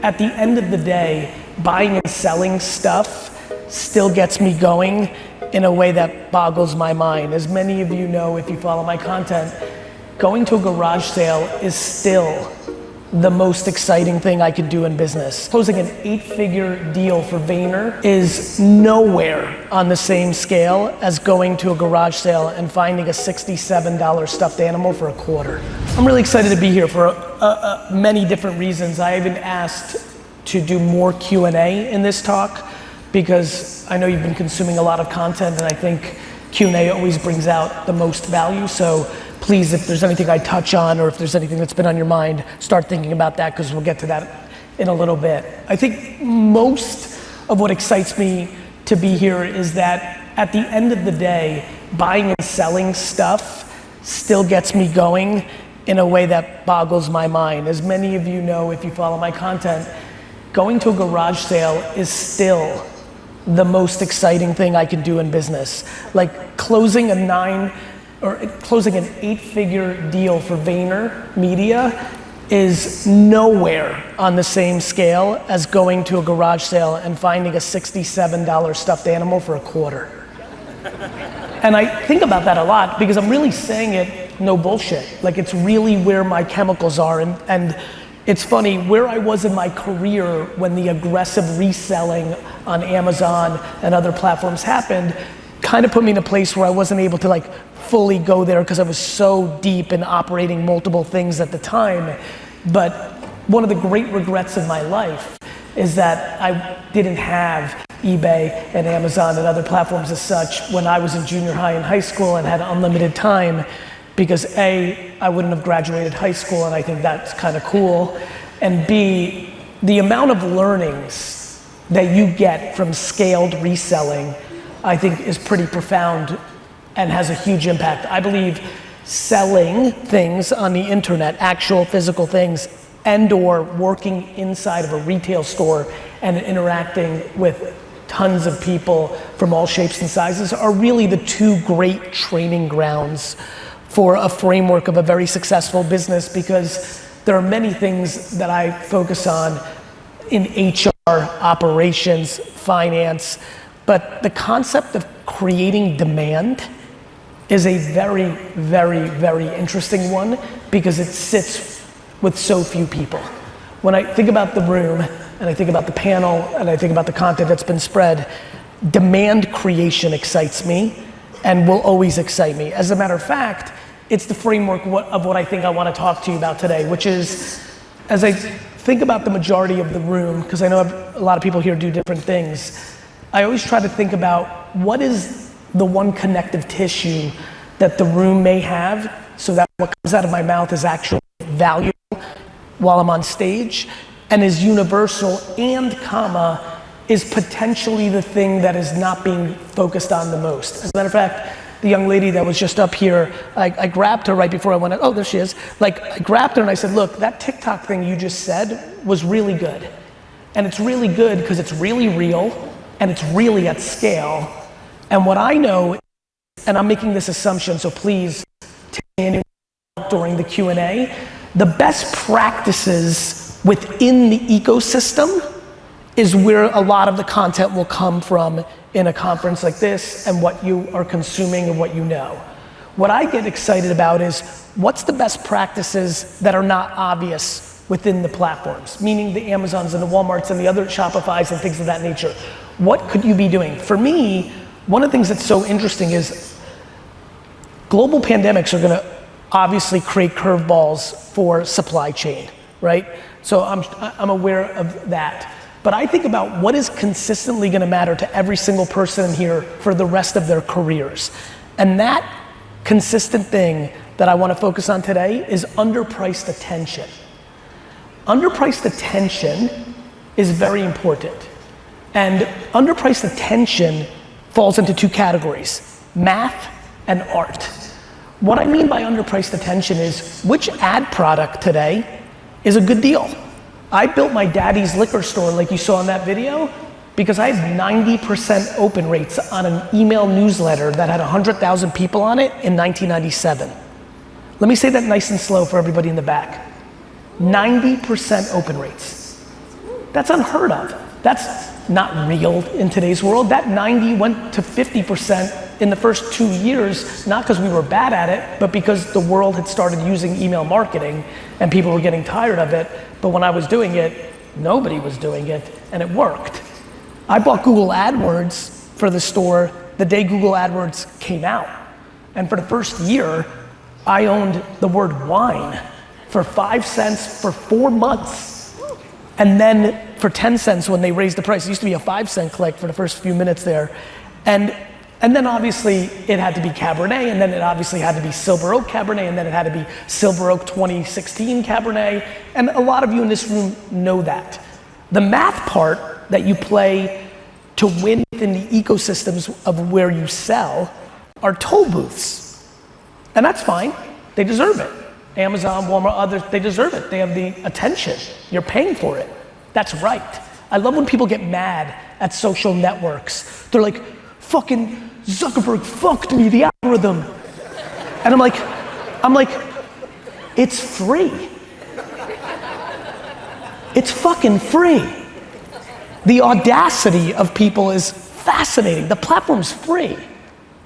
at the end of the day, buying and selling stuff still gets me going in a way that boggles my mind. As many of you know, if you follow my content, going to a garage sale is still the most exciting thing I could do in business. Closing an 8-figure deal for Vayner is nowhere on the same scale as going to a garage sale and finding a $67 stuffed animal for $25. I'm really excited to be here for many different reasons. I have been asked to do more Q&A in this talk because I know you've been consuming a lot of content, and I think Q&A always brings out the most value. So please, if there's anything I touch on or if there's anything that's been on your mind, start thinking about that, because we'll get to that in a little bit. I think most of what excites me to be here is that at the end of the day, buying and selling stuff still gets me going in a way that boggles my mind. As many of you know, if you follow my content, going to a garage sale is still the most exciting thing I can do in business. Like closing an 8-figure deal for VaynerMedia is nowhere on the same scale as going to a garage sale and finding a $67 stuffed animal for $25. And I think about that a lot because I'm really saying it no bullshit. Like, it's really where my chemicals are. And it's funny, where I was in my career when the aggressive reselling on Amazon and other platforms happened, kind of put me in a place where I wasn't able to like fully go there because I was so deep in operating multiple things at the time. But one of the great regrets of my life is that I didn't have eBay and Amazon and other platforms as such when I was in junior high and high school and had unlimited time, because A, I wouldn't have graduated high school, and I think that's kind of cool, and B, the amount of learnings that you get from scaled reselling, I think is pretty profound and has a huge impact. I believe selling things on the internet, actual physical things, and or working inside of a retail store and interacting with tons of people from all shapes and sizes are really the two great training grounds for a framework of a very successful business, because there are many things that I focus on in HR, operations, finance, but the concept of creating demand is a very, very, very interesting one because it sits with so few people. When I think about the room and I think about the panel and I think about the content that's been spread, demand creation excites me and will always excite me. As a matter of fact, it's the framework of what I think I want to talk to you about today, which is, as I think about the majority of the room, because I know a lot of people here do different things, I always try to think about what is the one connective tissue that the room may have so that what comes out of my mouth is actually valuable while I'm on stage and is universal and is potentially the thing that is not being focused on the most. As a matter of fact, the young lady that was just up here, I grabbed her right before I went, oh, there she is. Like, I grabbed her and I said, look, that TikTok thing you just said was really good. And it's really good because it's really real and it's really at scale. And what I know, and I'm making this assumption, so please take me during the Q&A, the best practices within the ecosystem is where a lot of the content will come from in a conference like this and what you are consuming and what you know. What I get excited about is what's the best practices that are not obvious within the platforms, meaning the Amazons and the Walmarts and the other Shopifys and things of that nature. What could you be doing? For me, one of the things that's so interesting is global pandemics are gonna obviously create curveballs for supply chain, right? So I'm aware of that. But I think about what is consistently gonna matter to every single person here for the rest of their careers. And that consistent thing that I wanna focus on today is underpriced attention. Underpriced attention is very important. And underpriced attention falls into two categories, math and art. What I mean by underpriced attention is which ad product today is a good deal. I built my daddy's liquor store like you saw in that video because I had 90% open rates on an email newsletter that had 100,000 people on it in 1997. Let me say that nice and slow for everybody in the back. 90% open rates. That's unheard of. That's not real in today's world. That 90 went to 50% in the first 2 years, not because we were bad at it, but because the world had started using email marketing and people were getting tired of it. But when I was doing it, nobody was doing it, and it worked. I bought Google AdWords for the store the day Google AdWords came out. And for the first year, I owned the word wine for 5 cents for 4 months. And then for 10 cents when they raised the price, it used to be a 5-cent click for the first few minutes there. And then obviously it had to be Cabernet, and then it obviously had to be Silver Oak Cabernet, and then it had to be Silver Oak 2016 Cabernet. And a lot of you in this room know that. The math part that you play to win within the ecosystems of where you sell are toll booths. And that's fine, they deserve it. Amazon, Walmart, others, they deserve it. They have the attention, you're paying for it. That's right. I love when people get mad at social networks. They're like, fucking Zuckerberg fucked me, the algorithm. And I'm like, it's free. It's fucking free. The audacity of people is fascinating. The platform's free.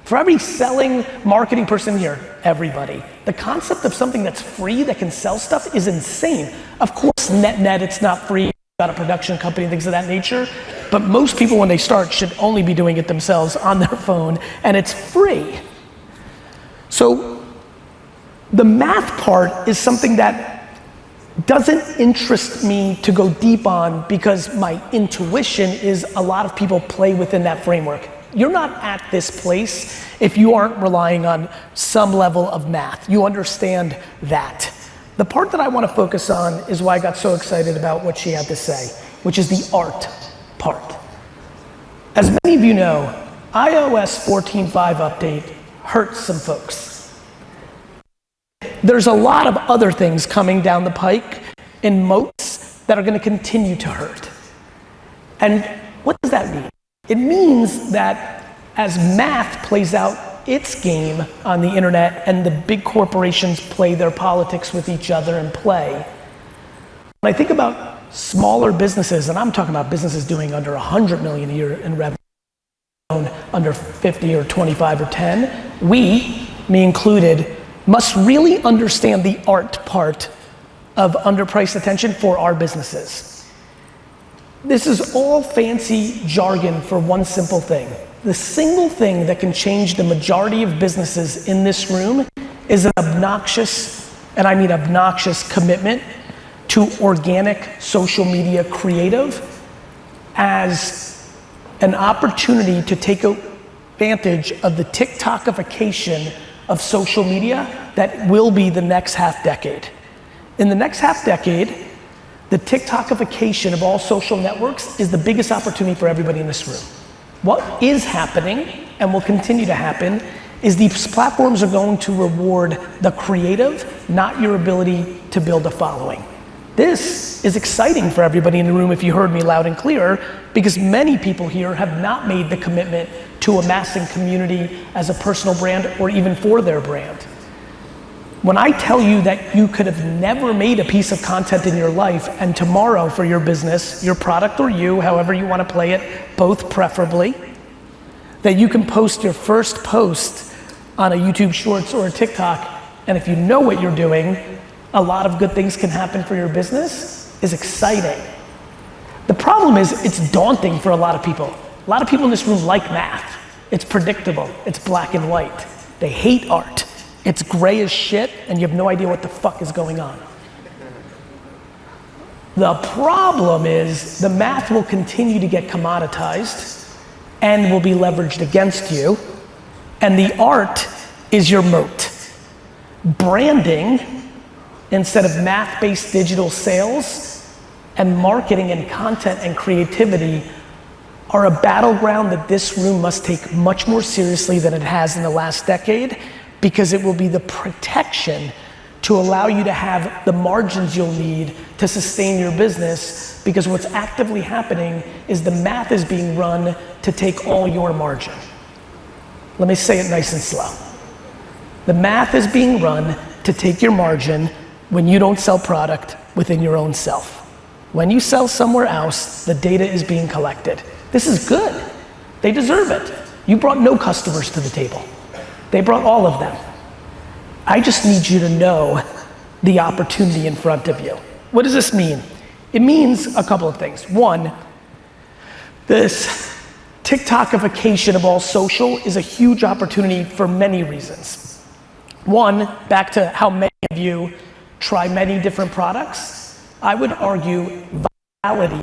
For every selling marketing person here, everybody, the concept of something that's free that can sell stuff is insane. Of course, net, it's not free. Got a production company, things of that nature. But most people when they start should only be doing it themselves on their phone, and it's free. So the math part is something that doesn't interest me to go deep on because my intuition is a lot of people play within that framework. You're not at this place if you aren't relying on some level of math. You understand that. The part that I want to focus on is why I got so excited about what she had to say, which is the art part. As many of you know, iOS 14.5 update hurt some folks. There's a lot of other things coming down the pike in moats that are going to continue to hurt. And what does that mean? It means that as math plays out its game on the internet and the big corporations play their politics with each other and play, when I think about smaller businesses, and I'm talking about businesses doing under 100 million a year in revenue, under 50 or 25 or 10, we, me included, must really understand the art part of underpriced attention for our businesses. This is all fancy jargon for one simple thing. The single thing that can change the majority of businesses in this room is an obnoxious, and I mean obnoxious, commitment to organic social media creative as an opportunity to take advantage of the TikTokification of social media that will be the next half decade. In the next half decade, the TikTokification of all social networks is the biggest opportunity for everybody in this room. What is happening and will continue to happen is these platforms are going to reward the creative, not your ability to build a following. This is exciting for everybody in the room if you heard me loud and clear, because many people here have not made the commitment to amassing community as a personal brand or even for their brand. When I tell you that you could have never made a piece of content in your life and tomorrow for your business, your product or you, however you want to play it, both preferably, that you can post your first post on a YouTube Shorts or a TikTok, and if you know what you're doing, a lot of good things can happen for your business, is exciting. The problem is it's daunting for a lot of people. A lot of people in this room like math. It's predictable, it's black and white. They hate art. It's gray as shit and you have no idea what the fuck is going on. The problem is the math will continue to get commoditized and will be leveraged against you, and the art is your moat. Branding, instead of math-based digital sales, and marketing and content and creativity are a battleground that this room must take much more seriously than it has in the last decade, because it will be the protection to allow you to have the margins you'll need to sustain your business, because what's actively happening is the math is being run to take all your margin. Let me say it nice and slow. The math is being run to take your margin when you don't sell product within your own self. When you sell somewhere else, the data is being collected. This is good. They deserve it. You brought no customers to the table. They brought all of them. I just need you to know the opportunity in front of you. What does this mean? It means a couple of things. One, this TikTokification of all social is a huge opportunity for many reasons. One, back to how many of you try many different products, I would argue virality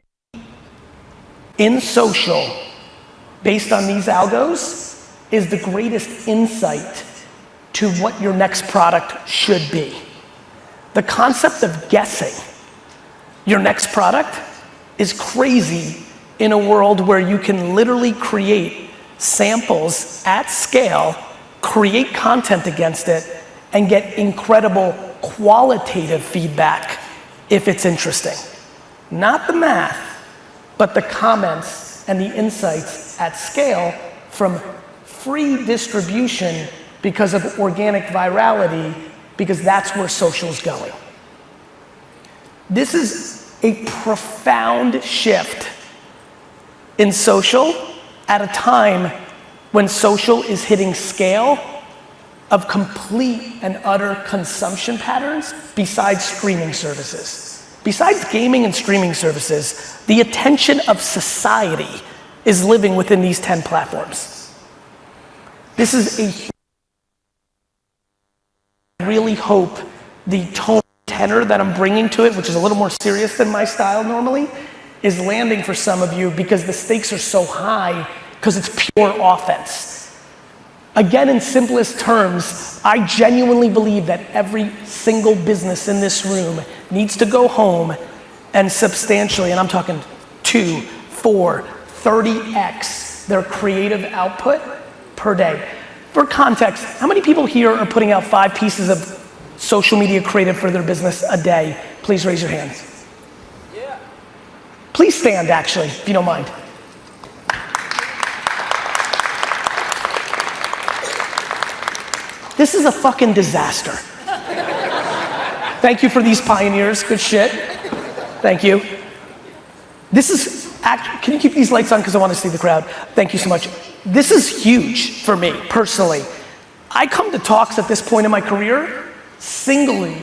in social, based on these algos, is the greatest insight to what your next product should be. The concept of guessing your next product is crazy in a world where you can literally create samples at scale, create content against it, and get incredible qualitative feedback if it's interesting. Not the math, but the comments and the insights at scale from free distribution because of organic virality, because that's where social's going. This is a profound shift in social at a time when social is hitting scale of complete and utter consumption patterns besides streaming services. Besides gaming and streaming services, the attention of society is living within these 10 platforms. This is I really hope the tone tenor that I'm bringing to it, which is a little more serious than my style normally, is landing for some of you because the stakes are so high because it's pure offense. Again, in simplest terms, I genuinely believe that every single business in this room needs to go home and substantially, and I'm talking 2, 4, 30x their creative output per day. For context, how many people here are putting out 5 pieces of social media creative for their business a day? Please raise your hands. Yeah. Please stand, actually, if you don't mind. This is a fucking disaster. Thank you for these pioneers, good shit. Thank you. This is, can you keep these lights on because I want to see the crowd? Thank you so much. This is huge for me, personally. I come to talks at this point in my career singly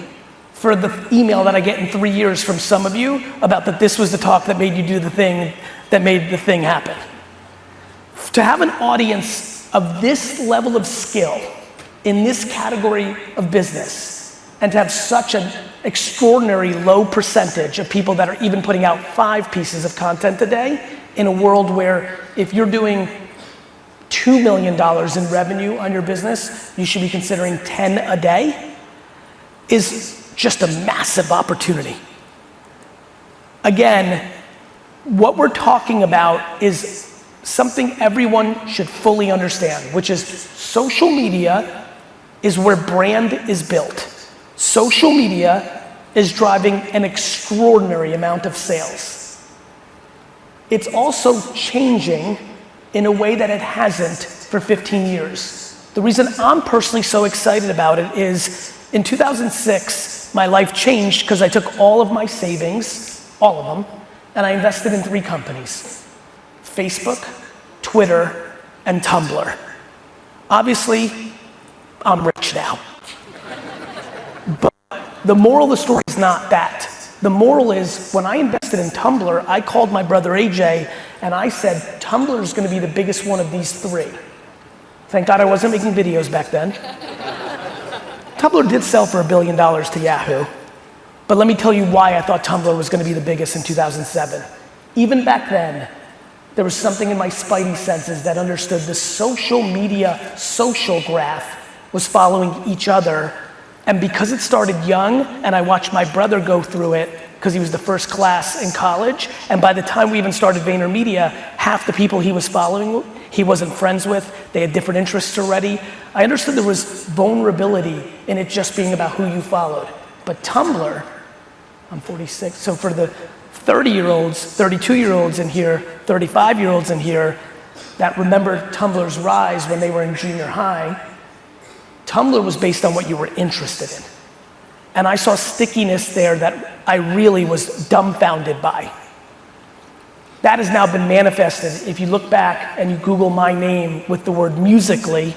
for the email that I get in 3 years from some of you about that this was the talk that made you do the thing that made the thing happen. To have an audience of this level of skill in this category of business and to have such an extraordinary low percentage of people that are even putting out 5 pieces of content a day in a world where if you're doing $2 million in revenue on your business, you should be considering 10 a day, is just a massive opportunity. Again, what we're talking about is something everyone should fully understand, which is social media is where brand is built. Social media is driving an extraordinary amount of sales. It's also changing in a way that it hasn't for 15 years. The reason I'm personally so excited about it is in 2006, my life changed because I took all of my savings, all of them, and I invested in 3 companies: Facebook, Twitter, and Tumblr. Obviously, I'm rich now. But the moral of the story is not that. The moral is when I invested in Tumblr, I called my brother AJ and I said, Tumblr is going to be the biggest one of these 3. Thank God I wasn't making videos back then. Tumblr did sell for $1 billion to Yahoo. But let me tell you why I thought Tumblr was going to be the biggest in 2007. Even back then, there was something in my spidey senses that understood the social media social graph was following each other. And because it started young and I watched my brother go through it because he was the first class in college, and by the time we even started VaynerMedia, half the people he was following, he wasn't friends with, they had different interests already. I understood there was vulnerability in it just being about who you followed. But Tumblr, I'm 46, so for the 30-year-olds, 32-year-olds in here, 35-year-olds in here that remember Tumblr's rise when they were in junior high, Tumblr was based on what you were interested in. And I saw stickiness there that I really was dumbfounded by. That has now been manifested. If you look back and you Google my name with the word Musical.ly,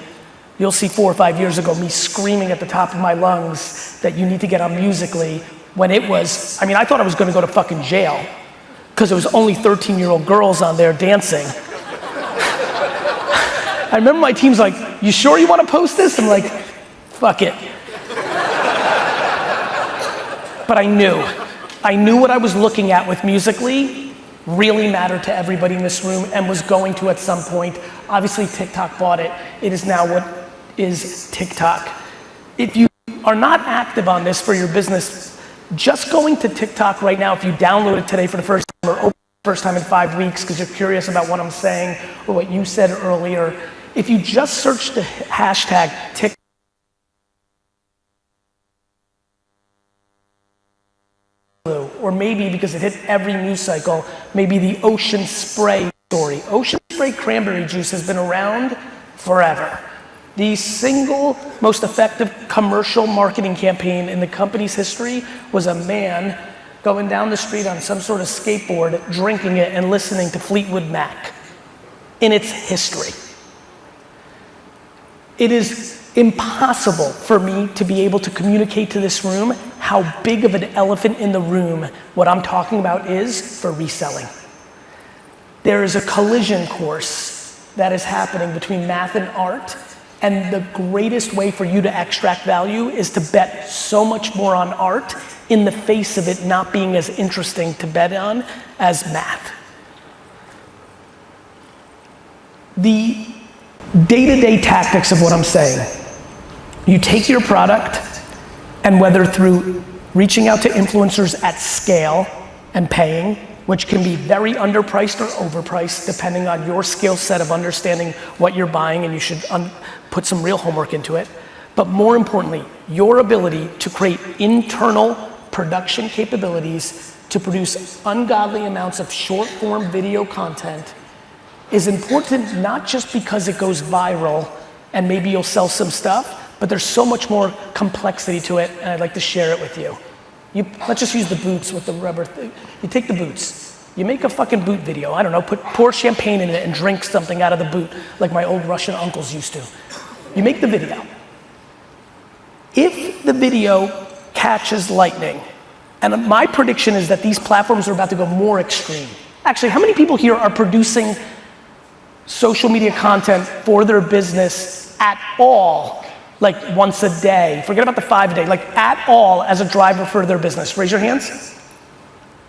you'll see 4 or 5 years ago me screaming at the top of my lungs that you need to get on Musical.ly, when it was, I mean, I thought I was gonna go to fucking jail because it was only 13-year-old girls on there dancing. I remember my team's like, you sure you want to post this? I'm like, fuck it. But I knew what I was looking at with Musical.ly really mattered to everybody in this room and was going to at some point. Obviously TikTok bought it. It is now what is TikTok. If you are not active on this for your business, just going to TikTok right now, if you download it today for the first time or open it the first time in 5 weeks because you're curious about what I'm saying or what you said earlier, if you just search the hashtag TikTok, or maybe because it hit every news cycle, maybe the Ocean Spray story. Ocean Spray cranberry juice has been around forever. The single most effective commercial marketing campaign in the company's history was a man going down the street on some sort of skateboard, drinking it and listening to Fleetwood Mac in its history. It is impossible for me to be able to communicate to this room how big of an elephant in the room what I'm talking about is for reselling. There is a collision course that is happening between math and art, and the greatest way for you to extract value is to bet so much more on art in the face of it not being as interesting to bet on as math. The day-to-day tactics of what I'm saying, you take your product, and whether through reaching out to influencers at scale and paying, which can be very underpriced or overpriced depending on your skill set of understanding what you're buying, and you should put some real homework into it. But more importantly, your ability to create internal production capabilities to produce ungodly amounts of short form video content is important, not just because it goes viral and maybe you'll sell some stuff, but there's so much more complexity to it, and I'd like to share it with you. Let's just use the boots with the rubber thing. You take the boots, you make a fucking boot video, I don't know, pour champagne in it and drink something out of the boot like my old Russian uncles used to. You make the video. If the video catches lightning, and my prediction is that these platforms are about to go more extreme. Actually, how many people here are producing social media content for their business at all, like once a day? Forget about the 5 a day, like at all as a driver for their business. Raise your hands.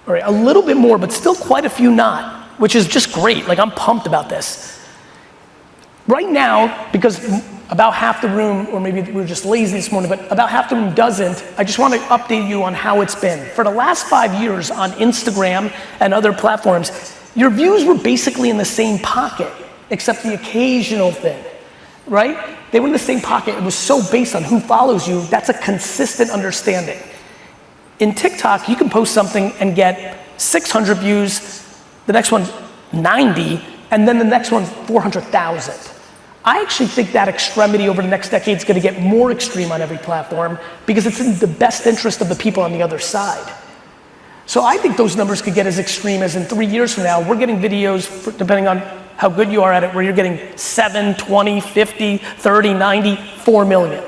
All right, a little bit more, but still quite a few not, which is just great. Like, I'm pumped about this. Right now, because about half the room, or maybe we were just lazy this morning, but about half the room doesn't, I just want to update you on how it's been. For the last 5 years on Instagram and other platforms, your views were basically in the same pocket, except the occasional thing, right? They were in the same pocket. It was so based on who follows you. That's a consistent understanding. In TikTok, you can post something and get 600 views, the next one 90, and then the next one 400,000. I actually think that extremity over the next decade is going to get more extreme on every platform because it's in the best interest of the people on the other side. So I think those numbers could get as extreme as in 3 years from now, we're getting videos, depending on how good you are at it, where you're getting 7, 20, 50, 30, 90, 4 million.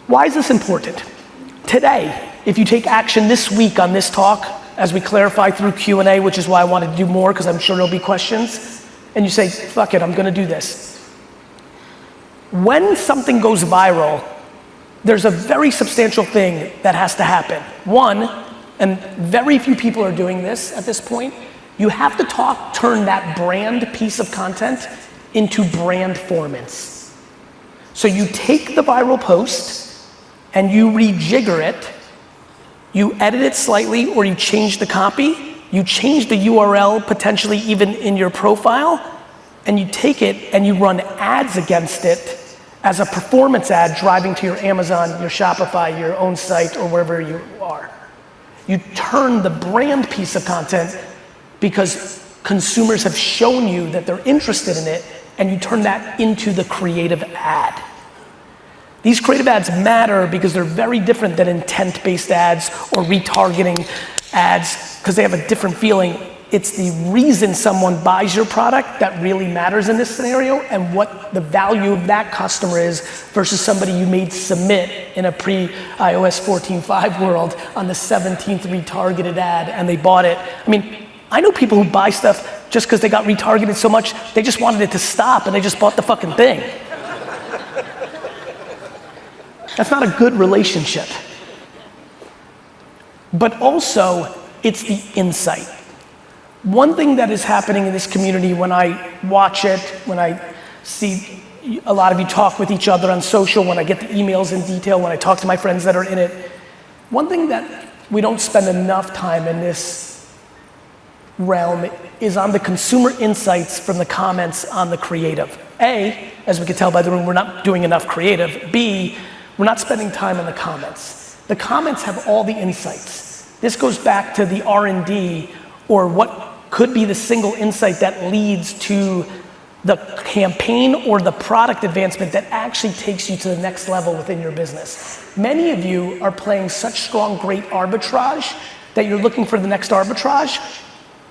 Why is this important? Today, if you take action this week on this talk, as we clarify through Q&A, which is why I wanted to do more, because I'm sure there'll be questions, and you say, fuck it, I'm gonna do this. When something goes viral, there's a very substantial thing that has to happen. One, and very few people are doing this at this point, you have to turn that brand piece of content into brand formants. So you take the viral post and you rejigger it, you edit it slightly, or you change the copy, you change the URL potentially even in your profile, and you take it and you run ads against it as a performance ad driving to your Amazon, your Shopify, your own site, or wherever you are. You turn the brand piece of content because consumers have shown you that they're interested in it, and you turn that into the creative ad. These creative ads matter because they're very different than intent-based ads or retargeting ads because they have a different feeling. It's the reason someone buys your product that really matters in this scenario and what the value of that customer is versus somebody you made submit in a pre-iOS 14.5 world on the 17th retargeted ad and they bought it. I mean, I know people who buy stuff just because they got retargeted so much, they just wanted it to stop and they just bought the fucking thing. That's not a good relationship. But also, it's the insight. One thing that is happening in this community when I watch it, when I see a lot of you talk with each other on social, when I get the emails in detail, when I talk to my friends that are in it, one thing that we don't spend enough time in this realm is on the consumer insights from the comments on the creative. A, as we can tell by the room, we're not doing enough creative. B, we're not spending time in the comments. The comments have all the insights. This goes back to the R&D or what could be the single insight that leads to the campaign or the product advancement that actually takes you to the next level within your business. Many of you are playing such strong, great arbitrage that you're looking for the next arbitrage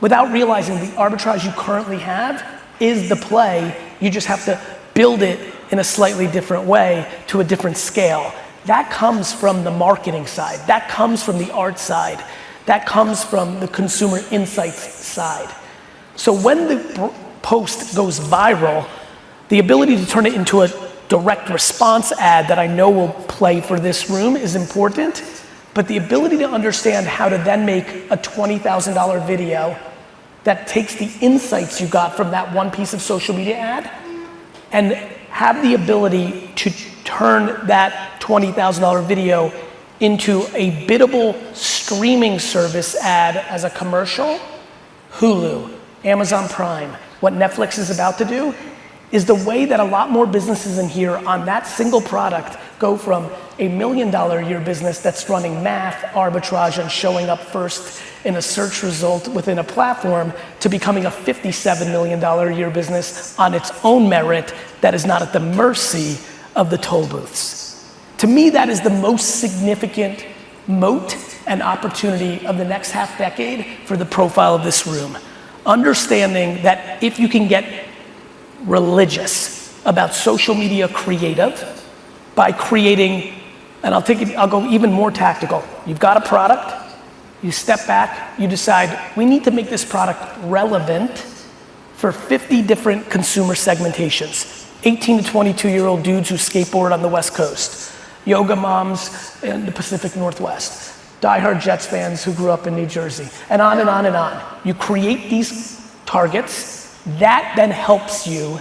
without realizing the arbitrage you currently have is the play. You just have to build it in a slightly different way to a different scale. That comes from the marketing side. That comes from the art side. That comes from the consumer insights side. So when the post goes viral, the ability to turn it into a direct response ad that I know will play for this room is important, but the ability to understand how to then make a $20,000 video that takes the insights you got from that one piece of social media ad and have the ability to turn that $20,000 video into a biddable streaming service ad as a commercial, Hulu, Amazon Prime, what Netflix is about to do, is the way that a lot more businesses in here on that single product go from $1 million a year business that's running math, arbitrage, and showing up first in a search result within a platform to becoming a $57 million a year business on its own merit that is not at the mercy of the toll booths. To me, that is the most significant moat and opportunity of the next half decade for the profile of this room. Understanding that if you can get religious about social media creative by creating, and I'll go even more tactical. You've got a product, you step back, you decide, we need to make this product relevant for 50 different consumer segmentations. 18 to 22-year-old dudes who skateboard on the West Coast, yoga moms in the Pacific Northwest, diehard Jets fans who grew up in New Jersey, and on and on and on. You create these targets, that then helps you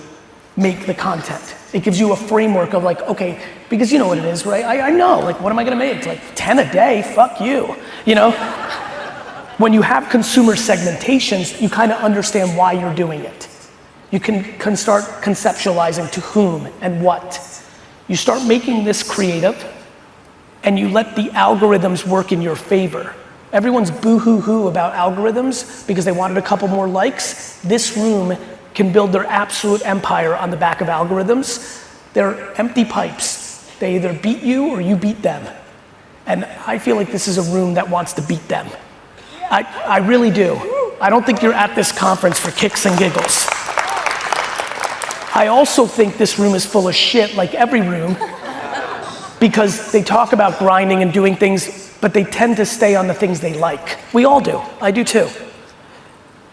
make the content. It gives you a framework of like, okay, because you know what it is, right? I know, like, what am I gonna make? It's like 10 a day, fuck you, you know? When you have consumer segmentations, you kind of understand why you're doing it. You can start conceptualizing to whom and what. You start making this creative and you let the algorithms work in your favor. Everyone's boo-hoo-hoo about algorithms because they wanted a couple more likes. This room can build their absolute empire on the back of algorithms. They're empty pipes. They either beat you or you beat them. And I feel like this is a room that wants to beat them. I really do. I don't think you're at this conference for kicks and giggles. I also think this room is full of shit, like every room, because they talk about grinding and doing things, but they tend to stay on the things they like. We all do. I do too.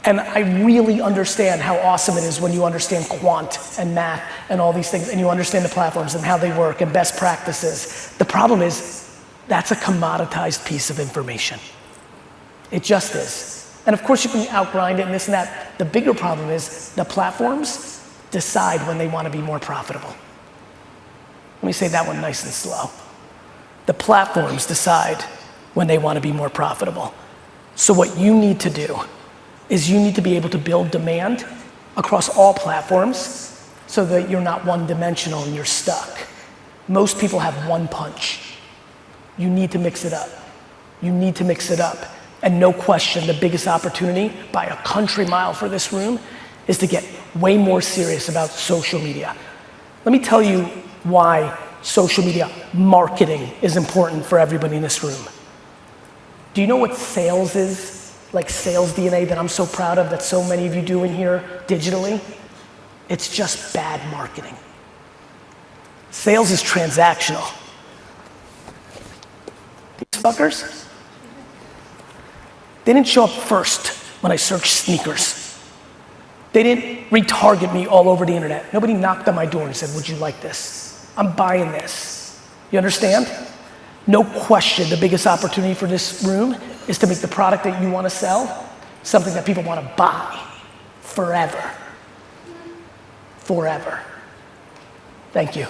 And I really understand how awesome it is when you understand quant and math and all these things, and you understand the platforms and how they work and best practices. The problem is, that's a commoditized piece of information. It just is. And of course you can outgrind it and this and that. The bigger problem is the platforms decide when they want to be more profitable. Let me say that one nice and slow. The platforms decide when they want to be more profitable. So what you need to do is you need to be able to build demand across all platforms so that you're not one-dimensional and you're stuck. Most people have one punch. You need to mix it up. You need to mix it up. And no question, the biggest opportunity by a country mile for this room is to get way more serious about social media. Let me tell you why social media. Marketing is important for everybody in this room. Do you know what sales is? Like sales DNA that I'm so proud of, that so many of you do in here digitally? It's just bad marketing. Sales is transactional. These fuckers, they didn't show up first when I searched sneakers. They didn't retarget me all over the internet. Nobody knocked on my door and said, would you like this? I'm buying this. You understand? No question, the biggest opportunity for this room is to make the product that you want to sell something that people want to buy forever. Forever. Thank you.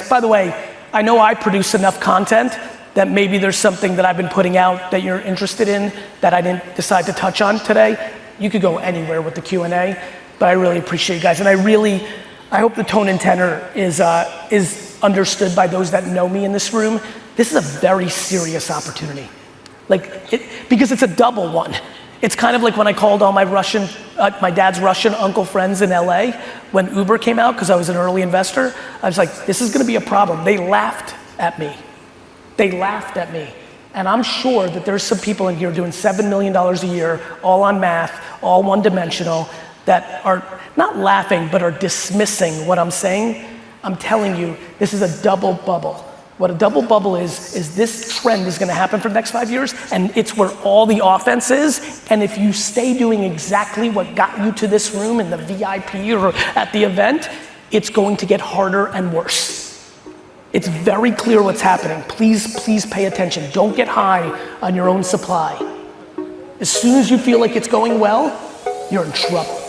By the way, I know I produce enough content that maybe there's something that I've been putting out that you're interested in that I didn't decide to touch on today. You could go anywhere with the Q&A, but I really appreciate you guys. And I hope the tone and tenor is understood by those that know me in this room. This is a very serious opportunity. Because it's a double one. It's kind of like when I called all my dad's Russian uncle friends in LA when Uber came out, because I was an early investor. I was like, this is gonna be a problem. They laughed at me. They laughed at me. And I'm sure that there's some people in here doing $7 million a year, all on math, all one-dimensional, that are not laughing, but are dismissing what I'm saying. I'm telling you, this is a double bubble. What a double bubble is this trend is gonna happen for the next 5 years, and it's where all the offense is, and if you stay doing exactly what got you to this room in the VIP or at the event, it's going to get harder and worse. It's very clear what's happening. Please pay attention. Don't get high on your own supply. As soon as you feel like it's going well, you're in trouble.